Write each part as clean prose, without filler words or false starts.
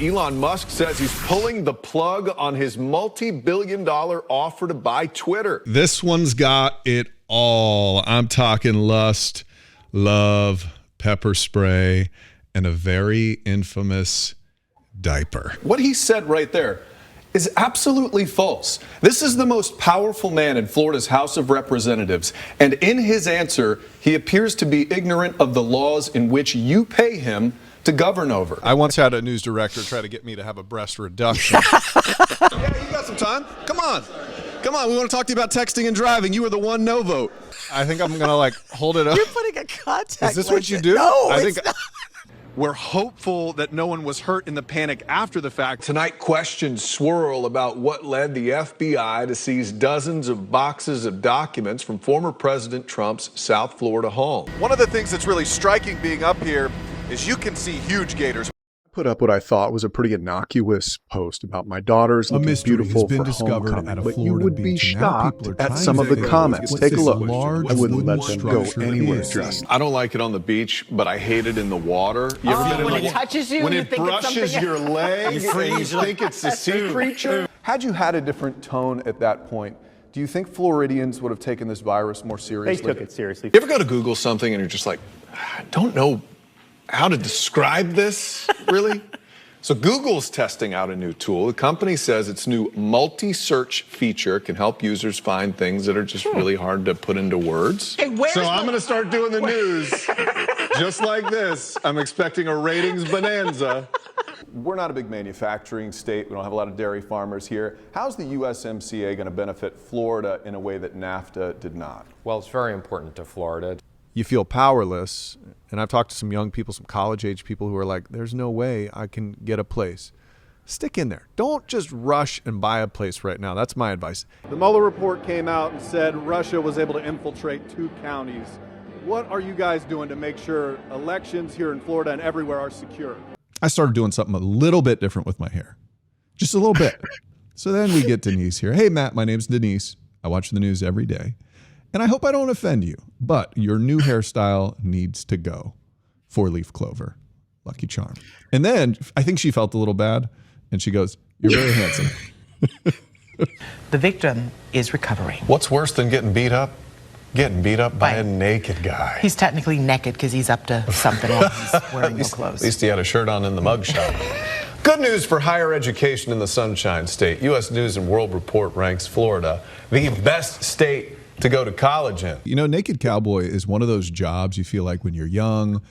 Elon Musk says he's pulling the plug on his multi-billion-dollar offer to buy Twitter. This one's got it all. I'm talking lust, love, pepper spray, and a very infamous diaper. What he said right there is absolutely false. This is the most powerful man in Florida's House of Representatives, and in his answer, he appears to be ignorant of the laws in which you pay him to govern over. I once had a news director try to get me to have a breast reduction. Yeah, you got some time. Come on. Come on, we want to talk to you about texting and driving. You were the one no vote. I think I'm going to hold it up. You're putting a contact. Is this what you do? No, I it's think not. We're hopeful that no one was hurt in the panic after the fact. Tonight, questions swirl about what led the FBI to seize dozens of boxes of documents from former President Trump's South Florida home. One of the things that's really striking being up here is you can see huge gators. Put up what I thought was a pretty innocuous post about my daughters looking beautiful for homecoming, but you would be shocked at some of the comments. Take a look. I wouldn't let them go anywhere dressed. I don't like it on the beach, but I hate it in the water. You ever been when in it touches you, when you it think it's brushes something- your leg, and you think it's a sea creature? Had you had a different tone at that point, do you think Floridians would have taken this virus more seriously? They took it seriously. You ever go to Google something and you're just like, I don't know how to describe this, really? So Google's testing out a new tool. The company says its new multi-search feature can help users find things that are just really hard to put into words. Hey, So I'm going to start doing the news just like this. I'm expecting a ratings bonanza. We're not a big manufacturing state. We don't have a lot of dairy farmers here. How's the USMCA going to benefit Florida in a way that NAFTA did not? Well, it's very important to Florida. You feel powerless. And I've talked to some young people, some college-age people who are like, there's no way I can get a place. Stick in there. Don't just rush and buy a place right now. That's my advice. The Mueller report came out and said Russia was able to infiltrate 2 counties. What are you guys doing to make sure elections here in Florida and everywhere are secure? I started doing something a little bit different with my hair. Just a little bit. So then we get Denise here. Hey, Matt, my name's Denise. I watch the news every day. And I hope I don't offend you, but your new hairstyle needs to go. 4-leaf clover. Lucky Charm. And then I think she felt a little bad, and she goes, you're very handsome. The victim is recovering. What's worse than getting beat up? Getting beat up by Right. a naked guy. He's technically naked because he's up to something while he's wearing no At clothes. least he had a shirt on in the mugshot. Good news for higher education in the Sunshine State. U.S. News and World Report ranks Florida the best state to go to college in. You know, naked cowboy is one of those jobs you feel like when you're young,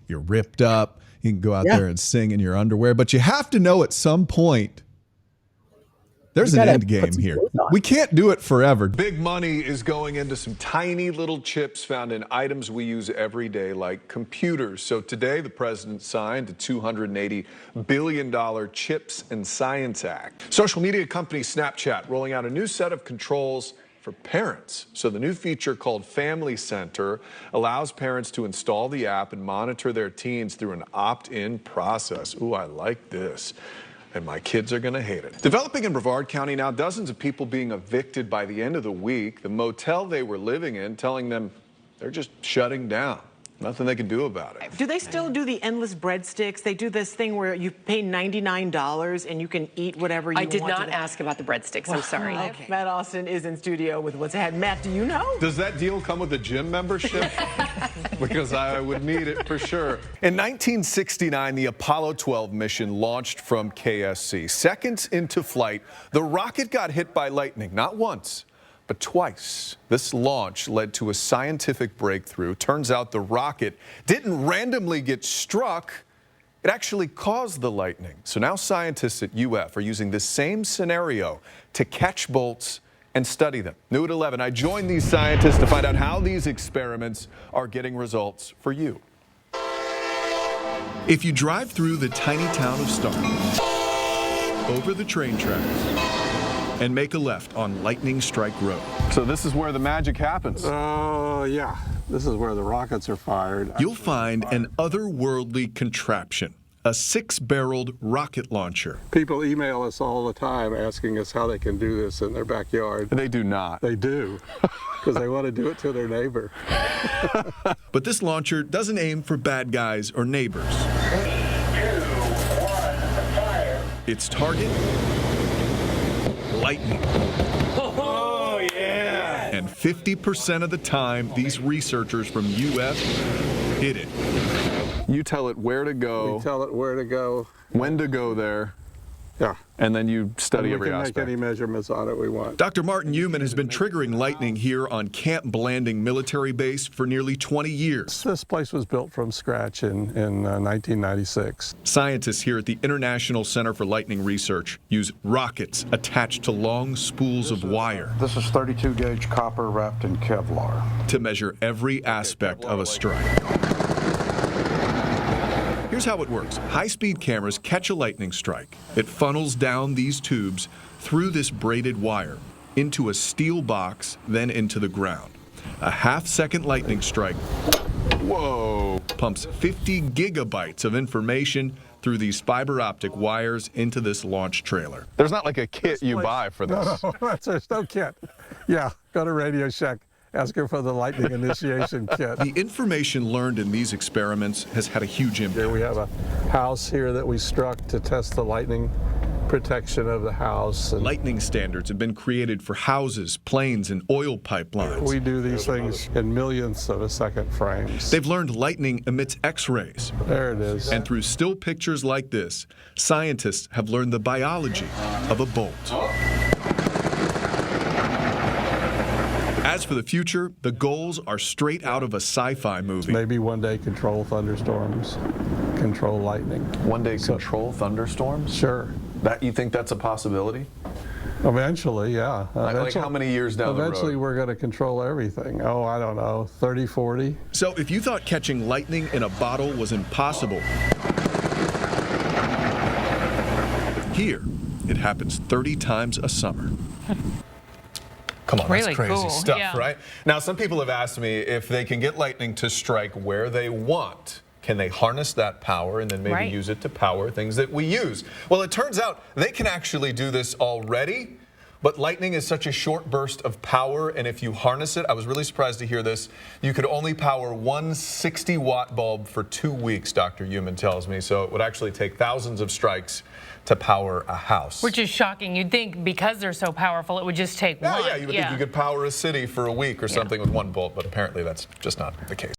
you're ripped up, you can go out there and sing in your underwear, but you have to know at some point there's an end game here. We can't do it forever. Big money is going into some tiny little chips found in items we use every day, like computers. So today, the president signed a $280 billion Chips and Science Act. Social media company Snapchat rolling out a new set of controls for parents. So the new feature called Family Center allows parents to install the app and monitor their teens through an opt-in process. Ooh, I like this. And my kids are going to hate it. Developing in Brevard County now, dozens of people being evicted by the end of the week. The motel they were living in telling them they're just shutting down. Nothing they can do about it. Do they still do the endless breadsticks? They do this thing where you pay $99 and you can eat whatever you want. I did not ask about the breadsticks. I'm sorry. Okay. Matt Austin is in studio with what's ahead. Matt, do you know? Does that deal come with a gym membership? Because I would need it for sure. In 1969, the Apollo 12 mission launched from KSC. Seconds into flight, the rocket got hit by lightning, not once, but twice. This launch led to a scientific breakthrough. Turns out the rocket didn't randomly get struck. It actually caused the lightning. So now scientists at UF are using this same scenario to catch bolts and study them. New at 11, I joined these scientists to find out how these experiments are getting results for you. If you drive through the tiny town of Stark, over the train tracks, and make a left on Lightning Strike Road. So this is where the magic happens. Yeah. This is where the rockets are fired. You'll find an otherworldly contraption, a 6-barreled rocket launcher. People email us all the time asking us how they can do this in their backyard. They do not. They do, because they want to do it to their neighbor. But this launcher doesn't aim for bad guys or neighbors. 3, 2, 1, fire. Its target? Lightning. Oh, yeah. And 50% of the time, these researchers from UF hit it. You tell it where to go. We tell it where to go. When to go there. Yeah. And then you study and every we can aspect. make any measurements on it we want. Dr. Martin Newman has been triggering lightning here on Camp Blanding Military Base for nearly 20 years. This place was built from scratch in 1996. Scientists here at the International Center for Lightning Research use rockets attached to long spools of wire. This is 32 gauge copper wrapped in Kevlar. To measure every aspect of a strike. Here's how it works. High-speed cameras catch a lightning strike. It funnels down these tubes through this braided wire into a steel box, then into the ground. A half-second lightning strike, whoa, pumps 50 gigabytes of information through these fiber optic wires into this launch trailer. There's not like a kit you buy for this. No, there's no kit. Yeah, go to Radio Shack. Ask her for the lightning initiation kit. The information learned in these experiments has had a huge impact. Here we have a house here that we struck to test the lightning protection of the house. Lightning standards have been created for houses, planes, and oil pipelines. We do these things in millionths of a second frames. They've learned lightning emits X-rays. There it is. And through still pictures like this, scientists have learned the biology of a bolt. As for the future, the goals are straight out of a sci-fi movie. Maybe one day control thunderstorms, control lightning. One day control thunderstorms? Sure. You think that's a possibility? Eventually, yeah. Like how many years down the road? Eventually, we're going to control everything. Oh, I don't know, 30, 40. So if you thought catching lightning in a bottle was impossible, here, it happens 30 times a summer. Come on, Really that's crazy cool. stuff, Yeah. right? Now, some people have asked me if they can get lightning to strike where they want. Can they harness that power and then maybe use it to power things that we use? Well, it turns out they can actually do this already, but lightning is such a short burst of power, and if you harness it, I was really surprised to hear this, you could only power one 60-watt bulb for 2 weeks, Dr. Newman tells me, so it would actually take thousands of strikes to power a house. Which is shocking. You'd think because they're so powerful, it would just take one. Yeah, you would think you could power a city for a week or something with one bolt, but apparently that's just not the case.